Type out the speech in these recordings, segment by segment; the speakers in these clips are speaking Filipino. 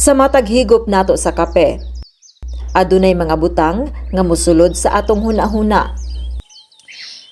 Sa matag higop nato sa kape, adunay mga butang nga mosulod sa atong hunahuna.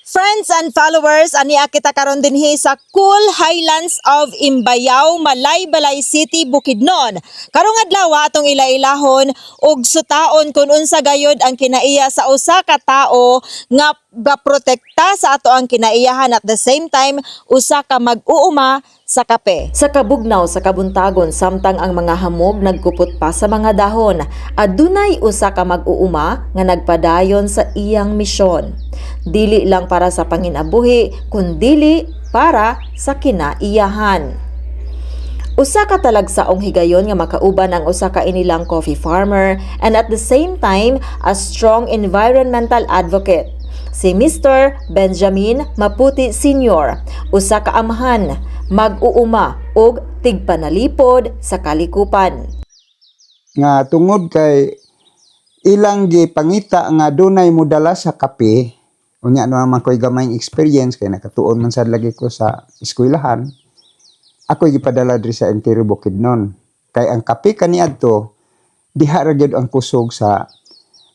Friends and followers, aniya kita karon dinhi sa Cool Highlands of Imbayao, Malaybalay City, Bukidnon. Karong adlaw atong ilailahon og sutaon kung unsa gayod ang kinaiya sa usa ka tawo nga gaprotekta sa ato ang kinaiyahan at the same time usa ka mag-uuma sa kape. Sa kabugnaw sa kabuntagon samtang ang mga hamog nagkupot pa sa mga dahon, adunay usa ka mag-uuma nga nagpadayon sa iyang misyon. Dili lang para sa panginabuhi, kundili para sa kinaiyahan. Usa ka talagsaong higayon nga makauban ang usa ka inilang coffee farmer and at the same time a strong environmental advocate. Si Mr. Benjamin Maputi Sr., usa ka amahan, mag-uuma og tigpanalipod sa kalikupan. Nga tungod kay ilang gipangita nga dunay modala sa kape, unya naman ko'y gamayng experience kay nakatuon man sad lagi ko sa eskwelahan. Ako'y gipadala diri sa Interior Bukidnon. Kay ang kape kaniadto diha ra gyud ang kusog sa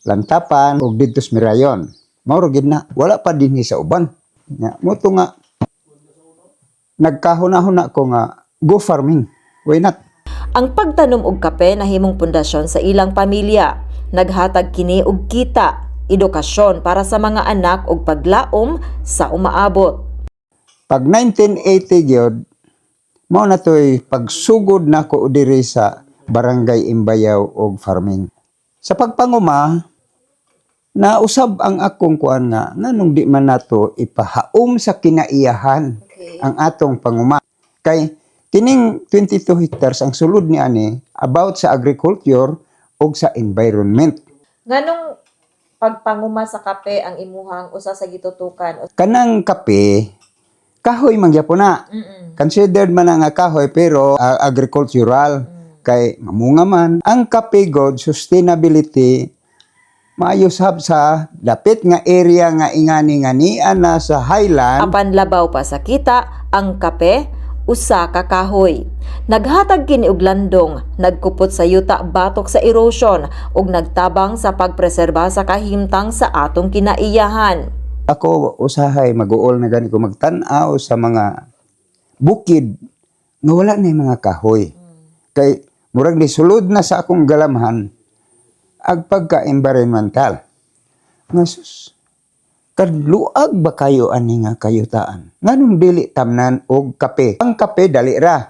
Lantapan ug didto sa Mirayon. Mao ra gyud na wala pa dinhi sa uban. Nya mo to nga nagkahuna-huna ko nga go farming. Why not? Ang pagtanom og kape nahimong pundasyon sa ilang pamilya. Naghatag kini og kita, edukasyon para sa mga anak ug paglaom sa umaabot. Pag 1980 gyud mao na to'y pagsugod nako diri sa Barangay Imbayao og farming. Sa pagpanguma nausab ang akong kuan nga nganong di man nato ipahaom sa kinaiyahan ang atong panguma. Kay kining 22 hectares ang sulod ni ani about sa agriculture ug sa environment. Nganong pagpanguma sa kape ang imuhang usa sa gitutukan? Kanang kape kahoy man gyapon na. Considered man nga kahoy pero agricultural kay mamunga man. Ang kape god sustainability maayo sab sa dapit nga area nga ingani-nganian na sa highland. Apan labaw pa sa kita, ang kape usa ka kahoy. Naghatag kini og landong, nagkupot sa yuta batok sa erosion ug nagtabang sa pagpreserba sa kahimtang sa atong kinaiyahan. Ako usahay mag-uol na gani ko magtan-aw sa mga bukid nga wala na mga kahoy. Kay murag ni sulod na sa akong galamhan ag pagka-environmental. Nga sus, kadluag ba kayo ani nga kayutaan? Nganong dili tamnan og kape? Ang kape dali ra.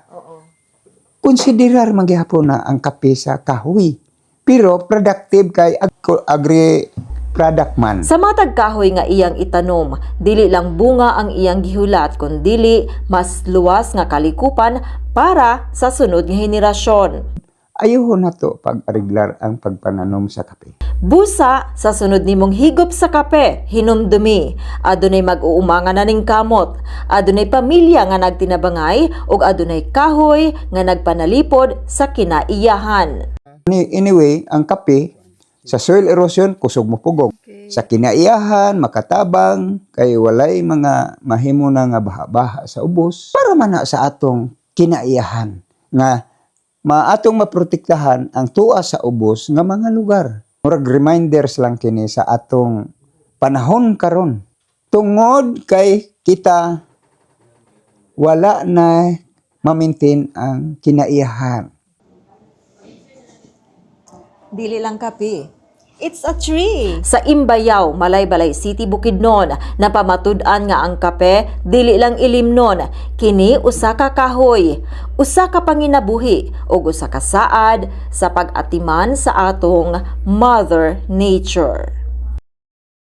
Konsiderar magyapon na ang kape sa kahoy. Pero productive kay agri-product man. Sa matag kahoy nga iyang itanom, dili lang bunga ang iyang gihulat kundi mas luwas nga kalikupan para sa sunod nga henerasyon. Ayuho na to pag-ariglar ang pagpananom sa kape. Busa sa sunod nimong higop sa kape, hinumdumi, adunay mag-uuma nga naning kamot, adunay pamilya nga nagtinabangay ug adunay kahoy nga nagpanalipod sa kinaiyahan. Anyway, ang kape sa soil erosion kusog mo pugong. Sa kinaiyahan makatabang kay walay mga mahimo na nga baha-baha sa ubos para man na sa atong kinaiyahan nga maatong maprotektahan ang tuwa sa ubos nga mga lugar. Murag reminders lang kini sa atong panahon karon. Tungod kay kita wala na ma-maintain ang kinaiyahan. Dili lang kape. It's a tree. Sa Imbayao, Malaybalay City, Bukidnon, napamatud-an nga ang kape dili lang ilimnon, kini usa ka kahoy, usa ka panginabuhi ug usa ka saad sa pag-atiman sa atong Mother Nature.